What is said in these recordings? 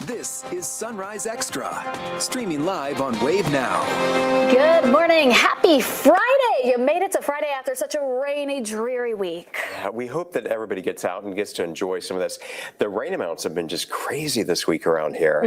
This is Sunrise Extra, streaming live on Wave Now. Good morning. Happy Friday. You made it to Friday after such a rainy, dreary week. Yeah, we hope that everybody gets out and gets to enjoy some of this. The rain amounts have been just crazy this week around here.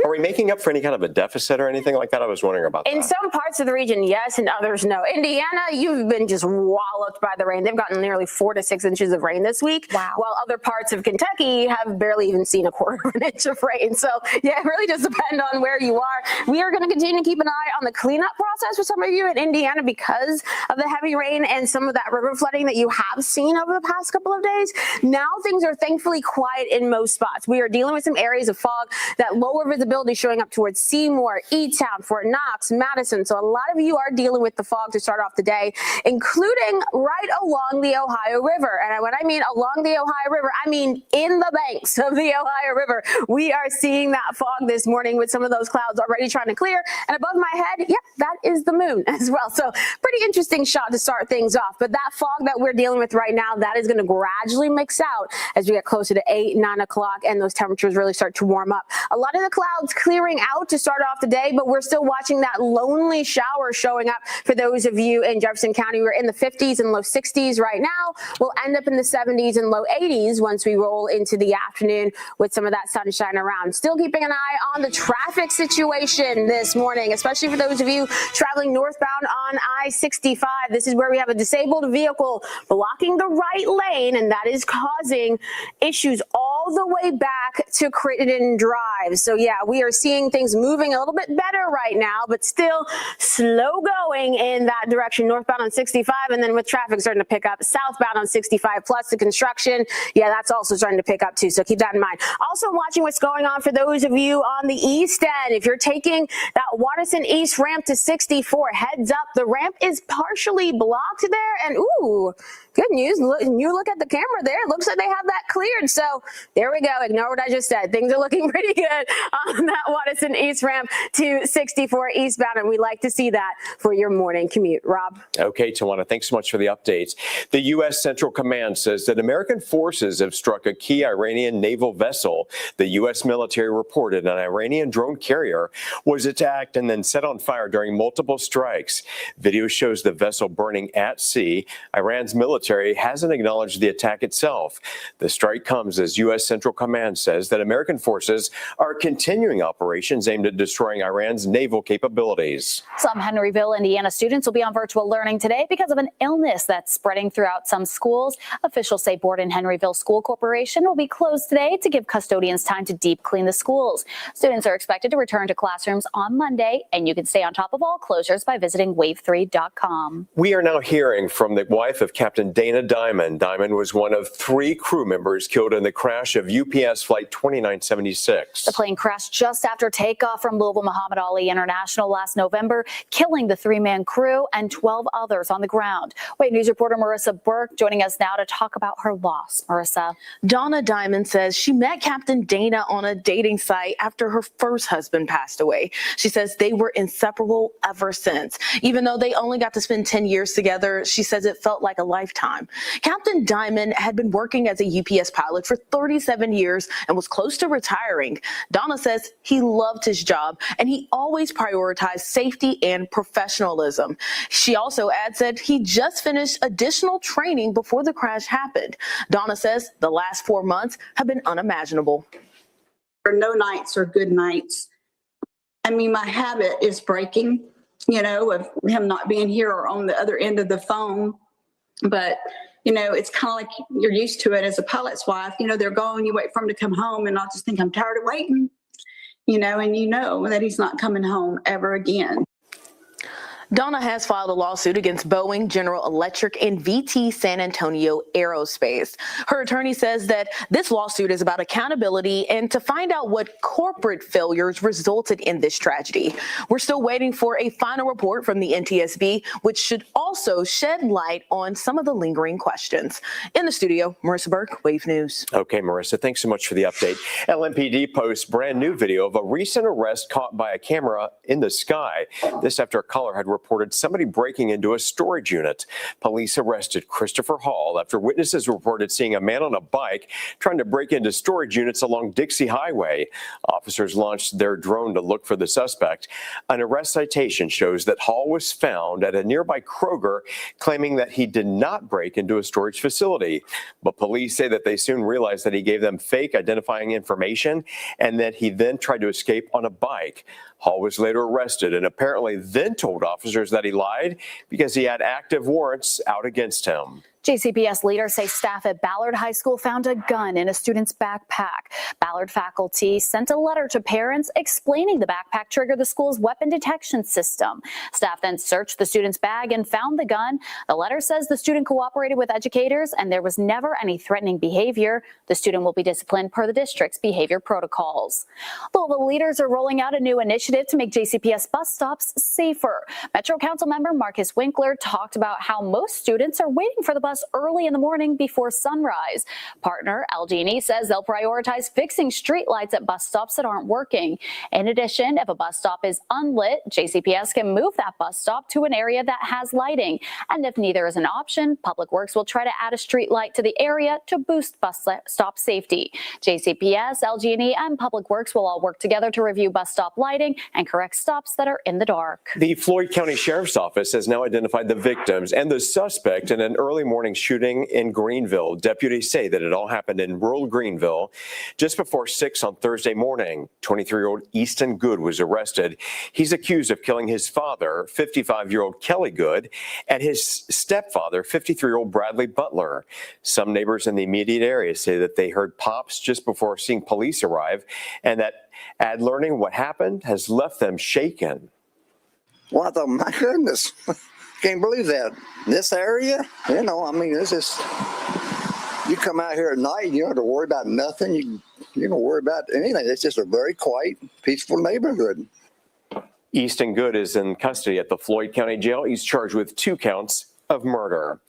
Are we making up for any kind of a deficit or anything like that? I was wondering about that. In some parts of the region, yes, and others, no. Indiana, you've been just walloped by the rain. They've gotten nearly 4 to 6 inches of rain this week. Wow. While other parts of Kentucky have barely even seen a quarter of an inch of rain. So, yeah, it really does depend on where you are. We are going to continue to keep an eye on the cleanup process for some of you in Indiana because of the heavy rain and some of that river flooding that you have seen over the past couple of days. Now things are thankfully quiet in most spots. We are dealing with some areas of fog, that lower visibility showing up towards Seymour, E-Town, Fort Knox, Madison. So a lot of you are dealing with the fog to start off the day, including right along the Ohio River. And when I mean along the Ohio River, I mean in the banks of the Ohio River. We are seeing that fog this morning with some of those clouds already trying to clear. And above my head, yep, that is the moon as well. So pretty interesting shot to start things off. But that fog that we're dealing with right now, that is going to gradually mix out as we get closer to 8, 9 o'clock and those temperatures really start to warm up. A lot of the clouds clearing out to start off the day, but we're still watching that lonely shower showing up for those of you in Jefferson County. We're in the 50s and low 60s right now. We'll end up in the 70s and low 80s once we roll into the afternoon with some of that sunshine around. Still keeping an eye on the traffic situation this morning, especially for those of you traveling northbound on I-65. This is where we have a disabled vehicle blocking the right lane, and that is causing issues all the way back to Crittenden Drive. So yeah, we are seeing things moving a little bit better right now, but still slow going in that direction, northbound on 65, and then with traffic starting to pick up southbound on 65 plus the construction. Yeah, that's also starting to pick up too, so keep that in mind. Also watching what's going on for those of you on the east end. If you're taking that Waterson East ramp to 64, heads up, the ramp is partially blocked there, and ooh, good news. You look at the camera there. It looks like they have that cleared. So there we go. Ignore what I just said. Things are looking pretty good on that Waterson East ramp to 64 eastbound, and we like to see that for your morning commute. Rob? Okay, Tawana, thanks so much for the updates. The U.S. Central Command says that American forces have struck a key Iranian naval vessel. The U.S. military reported an Iranian drone carrier was attacked and then set on fire during multiple strikes. Video shows the vessel burning at sea. Iran's military hasn't acknowledged the attack itself. The strike comes as U.S. Central Command says that American forces are continuing operations aimed at destroying Iran's naval capabilities. Some Henryville, Indiana students will be on virtual learning today because of an illness that's spreading throughout some schools. Officials say Borden Henryville School Corporation will be closed today to give custodians time to deep clean the schools. Students are expected to return to classrooms on Monday, and you can stay on top of all closures by visiting wave3.com. We are now hearing from the wife of Captain Dana Diamond. Diamond was one of 3 crew members killed in the crash of UPS Flight 2976. The plane crashed just after takeoff from Louisville Muhammad Ali International last November, killing the 3-man crew and 12 others on the ground. Wave News reporter Marissa Burke joining us now to talk about her loss. Marissa. Donna Diamond says she met Captain Dana on a dating site after her first husband passed away. She says they were inseparable ever since. Even though they only got to spend 10 years together, she says it felt like a lifetime. Captain Diamond had been working as a UPS pilot for 37 years and was close to retiring. Donna says he loved his job and he always prioritized safety and professionalism. She also adds that he just finished additional training before the crash happened. Donna says the last 4 months have been unimaginable. No nights are good nights. I mean, my habit is breaking, of him not being here or on the other end of the phone. But, it's kind of like you're used to it as a pilot's wife. They're gone, you wait for him to come home, and I'll just think I'm tired of waiting, and that he's not coming home ever again. Donna has filed a lawsuit against Boeing, General Electric, and VT San Antonio Aerospace. Her attorney says that this lawsuit is about accountability and to find out what corporate failures resulted in this tragedy. We're still waiting for a final report from the NTSB, which should also shed light on some of the lingering questions. In the studio, Marissa Burke, Wave News. Okay, Marissa, thanks so much for the update. LMPD posts brand new video of a recent arrest caught by a camera in the sky. This after a caller had reported somebody breaking into a storage unit. Police arrested Christopher Hall after witnesses reported seeing a man on a bike trying to break into storage units along Dixie Highway. Officers launched their drone to look for the suspect. An arrest citation shows that Hall was found at a nearby Kroger, claiming that he did not break into a storage facility. But police say that they soon realized that he gave them fake identifying information and that he then tried to escape on a bike. Hall was later arrested and apparently then told officers that he lied because he had active warrants out against him. JCPS leaders say staff at Ballard High School found a gun in a student's backpack. Ballard faculty sent a letter to parents explaining the backpack triggered the school's weapon detection system. Staff then searched the student's bag and found the gun. The letter says the student cooperated with educators and there was never any threatening behavior. The student will be disciplined per the district's behavior protocols. Louisville leaders are rolling out a new initiative to make JCPS bus stops safer. Metro Council member Marcus Winkler talked about how most students are waiting for the bus early in the morning before sunrise. Partner LG&E says they'll prioritize fixing streetlights at bus stops that aren't working. In addition, if a bus stop is unlit, JCPS can move that bus stop to an area that has lighting. And if neither is an option, Public Works will try to add a street light to the area to boost bus stop safety. JCPS, LG&E, and Public Works will all work together to review bus stop lighting and correct stops that are in the dark. The Floyd County Sheriff's Office has now identified the victims and the suspect in an early morning shooting in Greenville. Deputies say that it all happened in rural Greenville just before 6 on Thursday morning. 23-year-old Easton Good was arrested. He's accused of killing his father, 55-year-old Kelly Good, and his stepfather, 53-year-old Bradley Butler. Some neighbors in the immediate area say that they heard pops just before seeing police arrive, and that learning what happened has left them shaken. Well, I thought, my goodness, can't believe that. This area, you know, I mean, it's just, you come out here at night, you don't have to worry about nothing. You don't worry about anything. It's just a very quiet, peaceful neighborhood. Easton Good is in custody at the Floyd County Jail. He's charged with 2 counts of murder.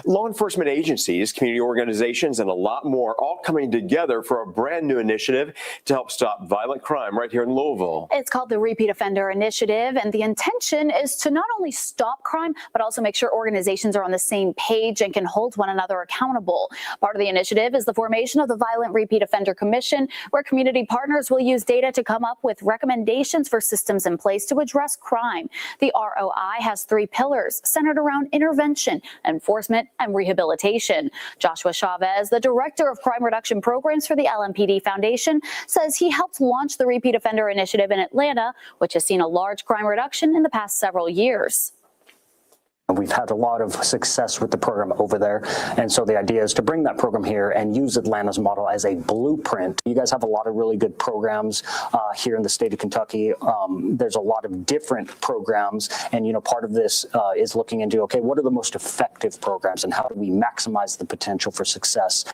Law enforcement agencies, community organizations, and a lot more all coming together for a brand new initiative to help stop violent crime right here in Louisville. It's called the Repeat Offender Initiative, and the intention is to not only stop crime, but also make sure organizations are on the same page and can hold one another accountable. Part of the initiative is the formation of the Violent Repeat Offender Commission, where community partners will use data to come up with recommendations for systems in place to address crime. The ROI has 3 pillars centered around intervention, enforcement, and rehabilitation. Joshua Chavez, the director of crime reduction programs for the LMPD Foundation, says he helped launch the Repeat Offender Initiative in Atlanta, which has seen a large crime reduction in the past several years. We've had a lot of success with the program over there, and so the idea is to bring that program here and use Atlanta's model as a blueprint. You guys have a lot of really good programs here in the state of Kentucky. There's a lot of different programs, and part of this is looking into, okay, what are the most effective programs and how do we maximize the potential for success?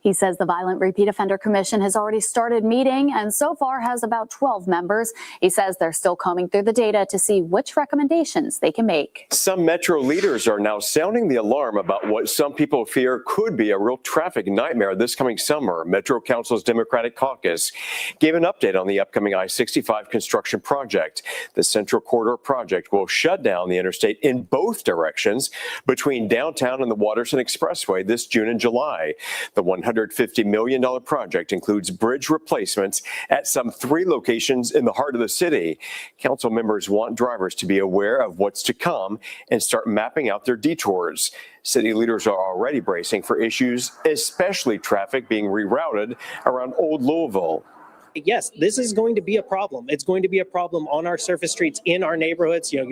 He says the Violent Repeat Offender Commission has already started meeting and so far has about 12 members. He says they're still combing through the data to see which recommendations they can make. Some Metro leaders are now sounding the alarm about what some people fear could be a real traffic nightmare this coming summer. Metro Council's Democratic Caucus gave an update on the upcoming I-65 construction project. The Central Corridor project will shut down the interstate in both directions between downtown and the Watterson Expressway this June and July. The $150 million project includes bridge replacements at some 3 locations in the heart of the city. Council members want drivers to be aware of what's to come and start mapping out their detours. City leaders are already bracing for issues, especially traffic being rerouted around Old Louisville. Yes, this is going to be a problem. It's going to be a problem on our surface streets in our neighborhoods. You have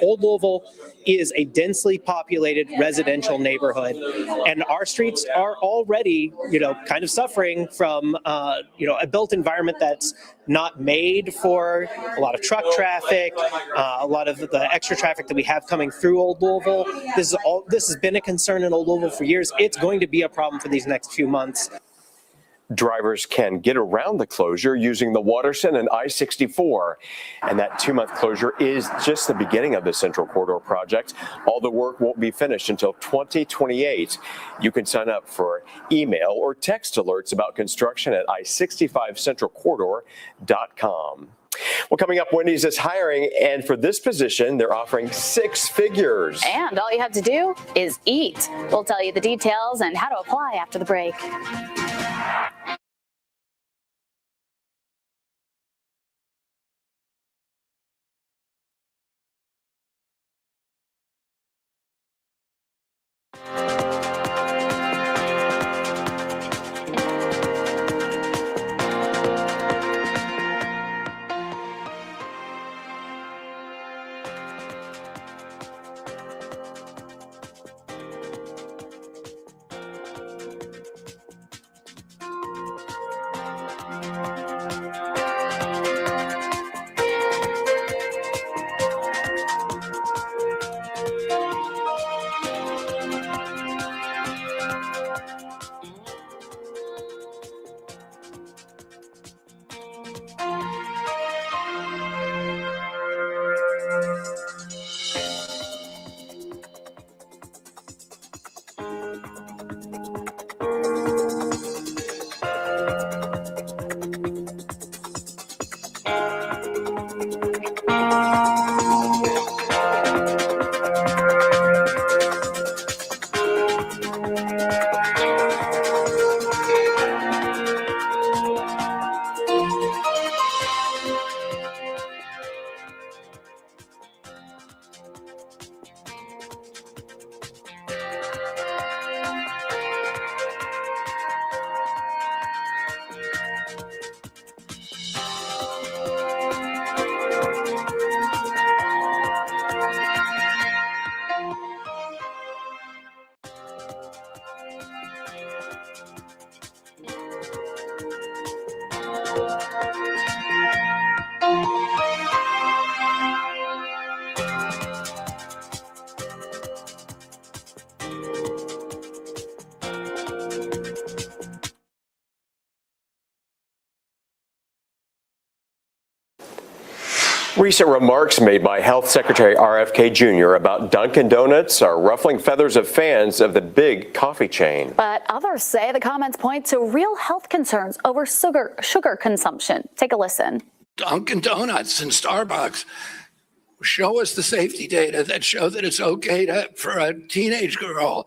Old Louisville is a densely populated residential neighborhood, and our streets are already, kind of suffering from, a built environment that's not made for a lot of truck traffic, a lot of the extra traffic that we have coming through Old Louisville. This has been a concern in Old Louisville for years. It's going to be a problem for these next few months. Drivers can get around the closure using the Waterston and I-64. And that 2-month closure is just the beginning of the Central Corridor project. All the work won't be finished until 2028. You can sign up for email or text alerts about construction at i65centralcorridor.com. Well, coming up, Wendy's is hiring, and for this position, they're offering 6 figures. And all you have to do is eat. We'll tell you the details and how to apply after the break. Recent remarks made by Health Secretary RFK Jr. about Dunkin' Donuts are ruffling feathers of fans of the big coffee chain. But others say the comments point to real health concerns over sugar consumption. Take a listen. Dunkin' Donuts and Starbucks show us the safety data that show that it's okay for a teenage girl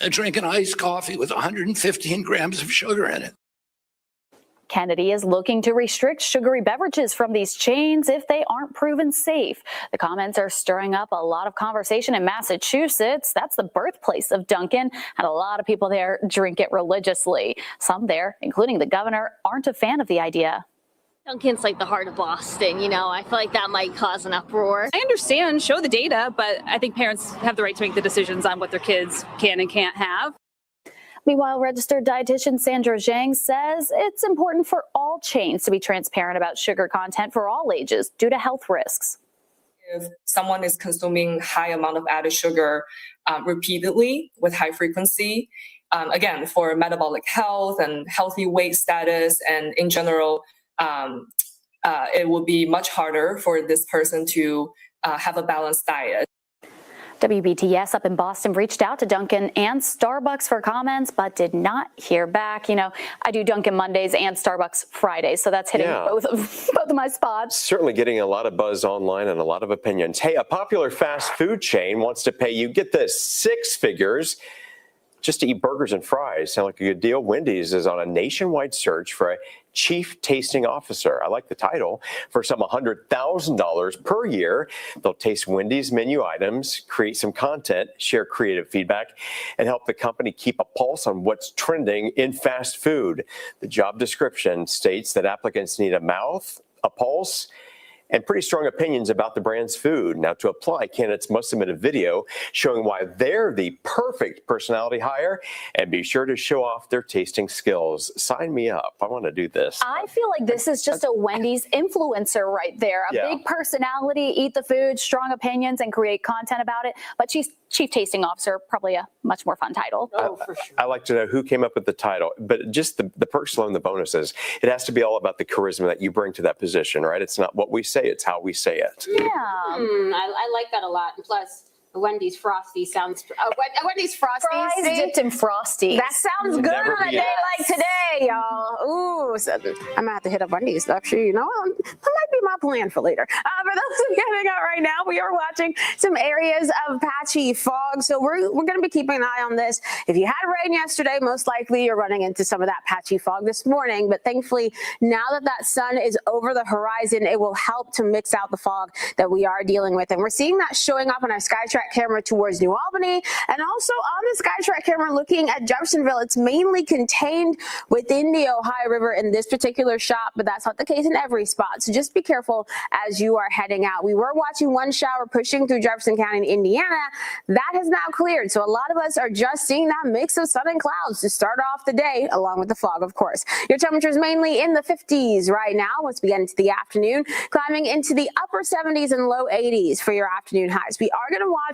to drink an iced coffee with 115 grams of sugar in it. Kennedy is looking to restrict sugary beverages from these chains if they aren't proven safe. The comments are stirring up a lot of conversation in Massachusetts. That's the birthplace of Dunkin', and a lot of people there drink it religiously. Some there, including the governor, aren't a fan of the idea. Dunkin's like the heart of Boston, I feel like that might cause an uproar. I understand, show the data, but I think parents have the right to make the decisions on what their kids can and can't have. Meanwhile, registered dietitian Sandra Zhang says it's important for all chains to be transparent about sugar content for all ages due to health risks. If someone is consuming high amount of added sugar repeatedly with high frequency, again, for metabolic health and healthy weight status and in general, it will be much harder for this person to have a balanced diet. WBTS up in Boston reached out to Dunkin' and Starbucks for comments, but did not hear back. I do Dunkin' Mondays and Starbucks Fridays, so that's hitting both of my spots. Certainly getting a lot of buzz online and a lot of opinions. Hey, a popular fast food chain wants to pay you, get this, 6 figures just to eat burgers and fries. Sound like a good deal? Wendy's is on a nationwide search for a chief tasting officer. I like the title. For some $100,000 per year, they'll taste Wendy's menu items, create some content, share creative feedback, and help the company keep a pulse on what's trending in fast food. The job description states that applicants need a mouth, a pulse, and pretty strong opinions about the brand's food. Now, to apply, candidates must submit a video showing why they're the perfect personality hire, and be sure to show off their tasting skills. Sign me up. I want to do this. I feel like this is just a Wendy's influencer right there. A big personality, eat the food, strong opinions, and create content about it. But she's chief tasting officer, probably a much more fun title. Oh, for sure. I like to know who came up with the title, but just the perks alone, the bonuses. It has to be all about the charisma that you bring to that position, right? It's not what we say, it's how we say it. Yeah. I like that a lot. And plus, a Wendy's Frosty sounds. A Wendy's Frosty. Fries dipped in Frosty. That sounds good on a day like today, y'all. Ooh, so I'm gonna have to hit up Wendy's. Actually, you know, that might be my plan for later. For those who are getting out right now, we are watching some areas of patchy fog. So we're gonna be keeping an eye on this. If you had rain yesterday, most likely you're running into some of that patchy fog this morning. But thankfully, now that sun is over the horizon, it will help to mix out the fog that we are dealing with. And we're seeing that showing up on our SkyTrack camera towards New Albany, and also on the SkyTrack camera looking at Jeffersonville. It's mainly contained within the Ohio River in this particular shot, but that's not the case in every spot. So just be careful as you are heading out. We were watching one shower pushing through Jefferson County in Indiana. That has now cleared. So a lot of us are just seeing that mix of sun and clouds to start off the day, along with the fog, of course. Your temperatures mainly in the 50s right now once we get into the afternoon, climbing into the upper 70s and low 80s for your afternoon highs. We are going to watch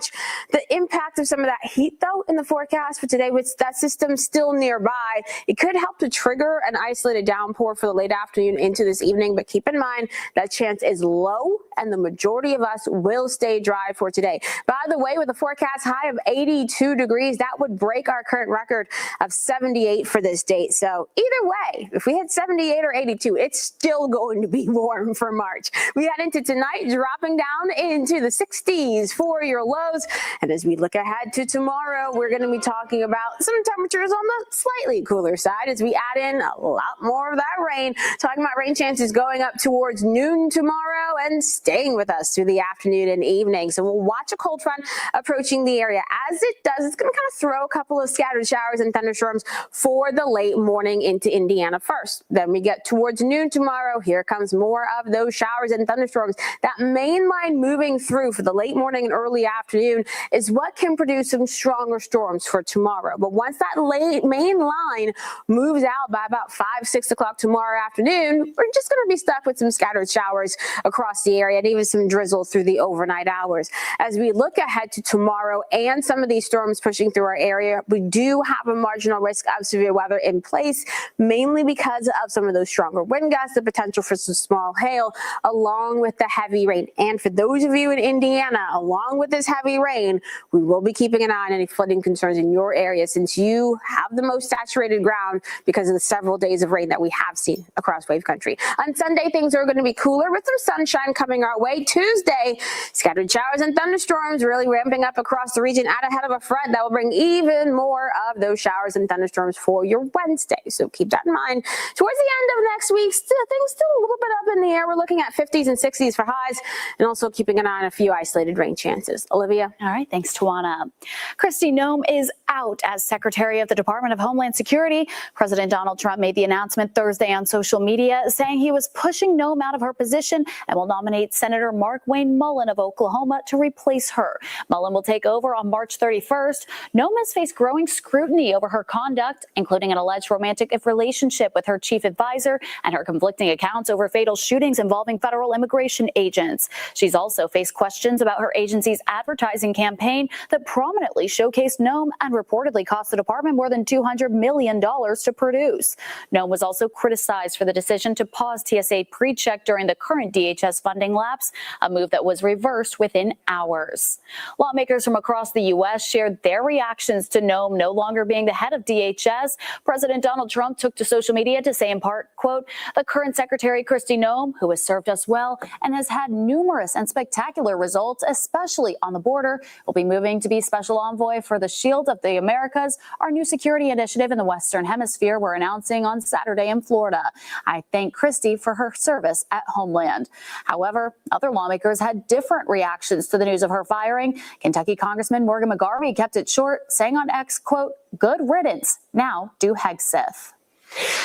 the impact of some of that heat, though, in the forecast for today. With that system still nearby, it could help to trigger an isolated downpour for the late afternoon into this evening. But keep in mind that chance is low, and the majority of us will stay dry for today. By the way, with a forecast high of 82 degrees, that would break our current record of 78 for this date. So either way, if we hit 78 or 82, it's still going to be warm for March. We head into tonight, dropping down into the 60s for your lows. And as we look ahead to tomorrow, we're going to be talking about some temperatures on the slightly cooler side as we add in a lot more of that rain. Talking about rain chances going up towards noon tomorrow and staying with us through the afternoon and evening. So we'll watch a cold front approaching the area. As it does, it's going to kind of throw a couple of scattered showers and thunderstorms for the late morning into Indiana first. Then we get towards noon tomorrow. Here comes more of those showers and thunderstorms. That main line moving through for the late morning and early afternoon is what can produce some stronger storms for tomorrow. But once that main line moves out by about 5-6 o'clock tomorrow afternoon, we're just going to be stuck with some scattered showers across the area and even some drizzle through the overnight hours. As we look ahead to tomorrow and some of these storms pushing through our area, we do have a marginal risk of severe weather in place, mainly because of some of those stronger wind gusts, the potential for some small hail, along with the heavy rain. And for those of you in Indiana, along with this heavy rain, we will be keeping an eye on any flooding concerns in your area, since you have the most saturated ground because of the several days of rain that we have seen across Wave Country. On Sunday, things are going to be cooler with some sunshine coming our way. Tuesday, scattered showers and thunderstorms really ramping up across the region out ahead of a front that will bring even more of those showers and thunderstorms for your Wednesday. So keep that in mind. Towards the end of next week, things still a little bit up in the air. We're looking at 50s and 60s for highs, and also keeping an eye on a few isolated rain chances. Olivia? All right, thanks, Tawana. Kristi Noem is out as Secretary of the Department of Homeland Security. President Donald Trump made the announcement Thursday on social media, saying he was pushing Noem out of her position and will nominate Senator Mark Wayne Mullen of Oklahoma to replace her. Mullen will take over on March 31st. Noem has faced growing scrutiny over her conduct, including an alleged romantic relationship with her chief advisor and her conflicting accounts over fatal shootings involving federal immigration agents. She's also faced questions about her agency's advertising campaign that prominently showcased Noem and reportedly cost the department more than $200 million to produce. Noem was also criticized for the decision to pause TSA PreCheck during the current DHS funding lapse, a move that was reversed within hours. Lawmakers from across the U.S. shared their reactions to Noem no longer being the head of DHS. President Donald Trump took to social media to say in part, quote, "The current Secretary Kristi Noem, who has served us well and has had numerous and spectacular results, especially on the border, will be moving to be special envoy for the Shield of the Americas, our new security initiative in the Western Hemisphere we're announcing on Saturday in Florida. I thank Christie for her service at Homeland. However, other lawmakers had different reactions to the news of her firing. Kentucky Congressman Morgan McGarvey kept it short, saying on X, quote, "Good riddance. Now do Hegseth."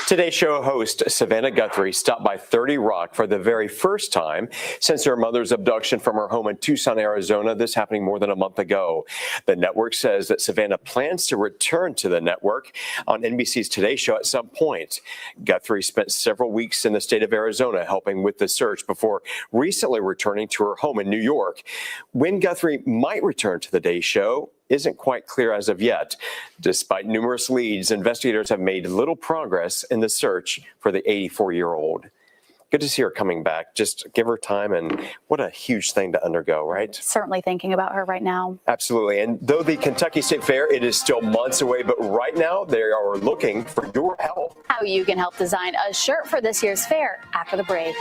Today's show host Savannah Guthrie stopped by 30 Rock for the very first time since her mother's abduction from her home in Tucson, Arizona, this happening more than a month ago. The network says that Savannah plans to return to the network on NBC's Today Show at some point. Guthrie spent several weeks in the state of Arizona helping with the search before recently returning to her home in New York. When Guthrie might return to the Today Show isn't quite clear as of yet. Despite numerous leads, investigators have made little progress in the search for the 84-year-old. Good to see her coming back. Just give her time, and what a huge thing to undergo, right? Certainly thinking about her right now. Absolutely. And though the Kentucky State Fair, it is still months away, but right now they are looking for your help. How you can help design a shirt for this year's fair after the break.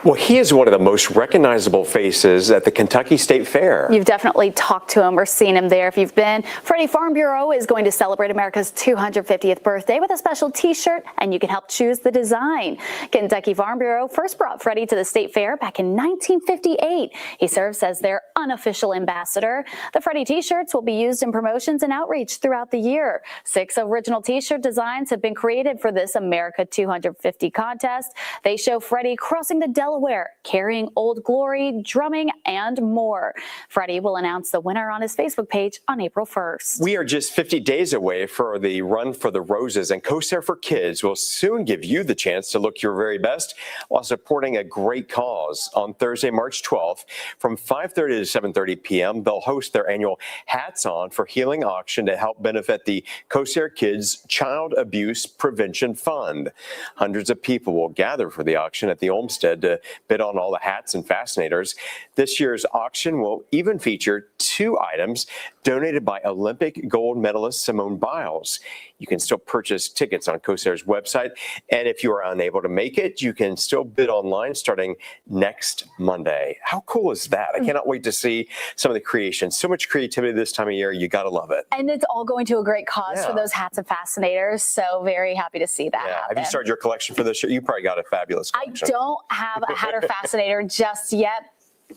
Well, he is one of the most recognizable faces at the Kentucky State Fair. You've definitely talked to him or seen him there if you've been. Freddie Farm Bureau is going to celebrate America's 250th birthday with a special T-shirt, and you can help choose the design. Kentucky Farm Bureau first brought Freddie to the State Fair back in 1958. He serves as their unofficial ambassador. The Freddie T-shirts will be used in promotions and outreach throughout the year. 6 original T-shirt designs have been created for this America 250 contest. They show Freddie crossing the Delaware, carrying Old Glory, drumming, and more. Freddie will announce the winner on his Facebook page on April 1st. We are just 50 days away for the Run for the Roses, and CoStar for Kids will soon give you the chance to look your very best while supporting a great cause. On Thursday, March 12th, from 5:30 to 7:30 p.m., they'll host their annual Hats On for Healing auction to help benefit the CoStar Kids Child Abuse Prevention Fund. Hundreds of people will gather for the auction at the Olmsted to bid on all the hats and fascinators. This year's auction will even feature 2 items donated by Olympic gold medalist Simone Biles. You can still purchase tickets on CoStar's website, and if you are unable to make it, you can still bid online starting next Monday. How cool is that? I cannot wait to see some of the creations. So much creativity this time of year. You got to love it. And it's all going to a great cause for those hats and fascinators. So very happy to see that happen. Have you started your collection for this year? You probably got a fabulous collection. I don't have a hat or fascinator just yet.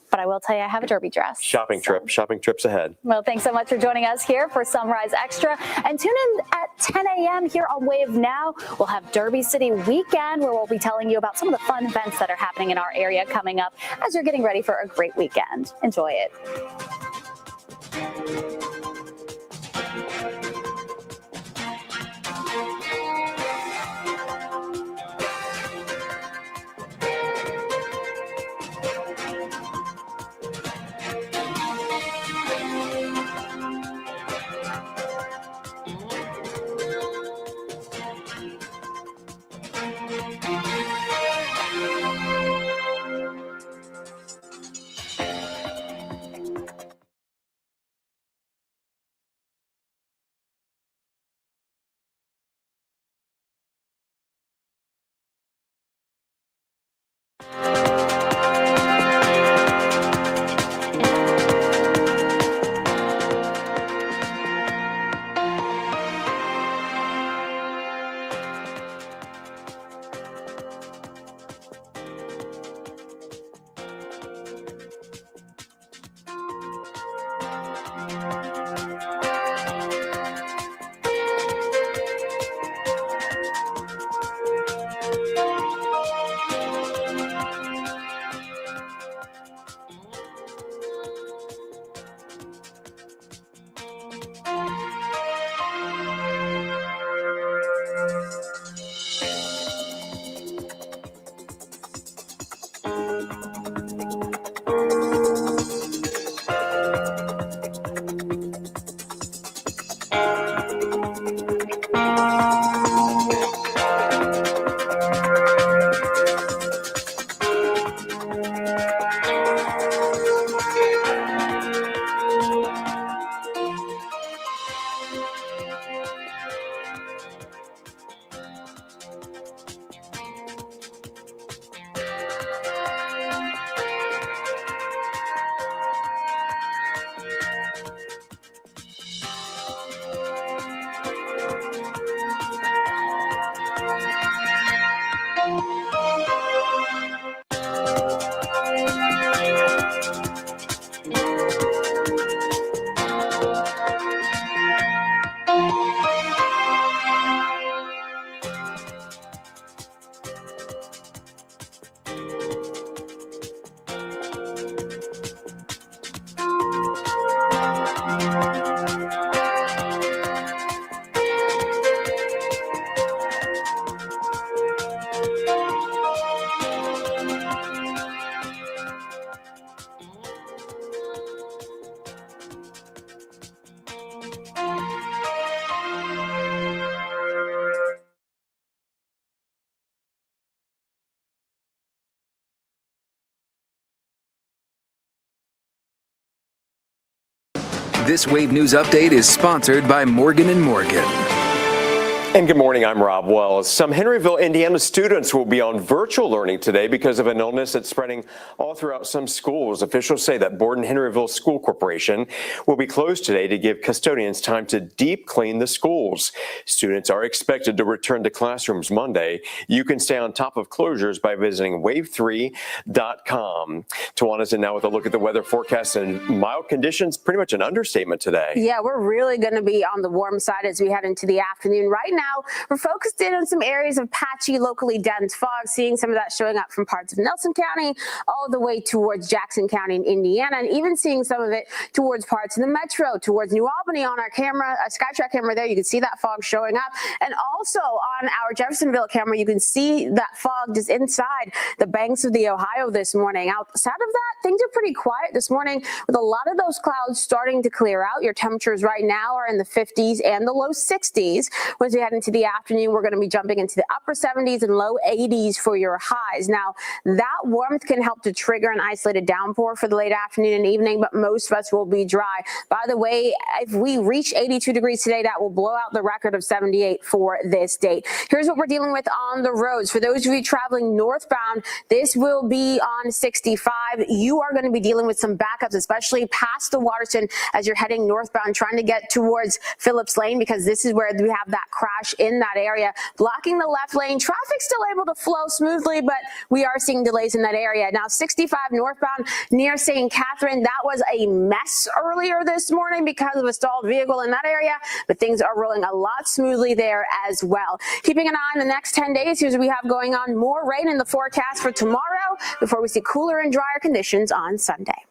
But I will tell you, I have a Derby dress. Shopping trips ahead. Well, thanks so much for joining us here for Sunrise Extra. And tune in at 10 a.m. here on Wave Now. We'll have Derby City Weekend, where we'll be telling you about some of the fun events that are happening in our area coming up as you're getting ready for a great weekend. Enjoy it. This Wave News Update is sponsored by Morgan & Morgan. And good morning, I'm Rob Wells. Some Henryville, Indiana students will be on virtual learning today because of an illness that's spreading all throughout some schools. Officials say that Borden-Henryville School Corporation will be closed today to give custodians time to deep clean the schools. Students are expected to return to classrooms Monday. You can stay on top of closures by visiting wave3.com. Tawana's in now with a look at the weather forecast, and mild conditions, pretty much an understatement today. Yeah, we're really going to be on the warm side as we head into the afternoon. Right now, we're focused in on some areas of patchy, locally dense fog, seeing some of that showing up from parts of Nelson County all the way towards Jackson County in Indiana, and even seeing some of it towards parts of the metro, towards New Albany on our camera, a SkyTrack camera there. You can see that fog showing up. And also on our Jeffersonville camera, you can see that fog just inside the banks of the Ohio this morning. Outside of that, things are pretty quiet this morning with a lot of those clouds starting to clear out. Your temperatures right now are in the 50s and the low 60s. Once we head into the afternoon, we're going to be jumping into the upper 70s and low 80s for your highs. Now, that warmth can help to trigger an isolated downpour for the late afternoon and evening, but most of us will be dry. By the way, if we reach 82 degrees today, that will blow out the record of 78 for this date. Here's what we're dealing with on the roads. For those of you traveling northbound, this will be on 65. You are going to be dealing with some backups, especially past the Waterston as you're heading northbound, trying to get towards Phillips Lane, because this is where we have that crash crash in that area, blocking the left lane. Traffic still able to flow smoothly, but we are seeing delays in that area. Now 65 northbound near St. Catherine, that was a mess earlier this morning because of a stalled vehicle in that area, but things are rolling a lot smoothly there as well. Keeping an eye on the next 10 days, here's what we have going on. More rain in the forecast for tomorrow before we see cooler and drier conditions on Sunday.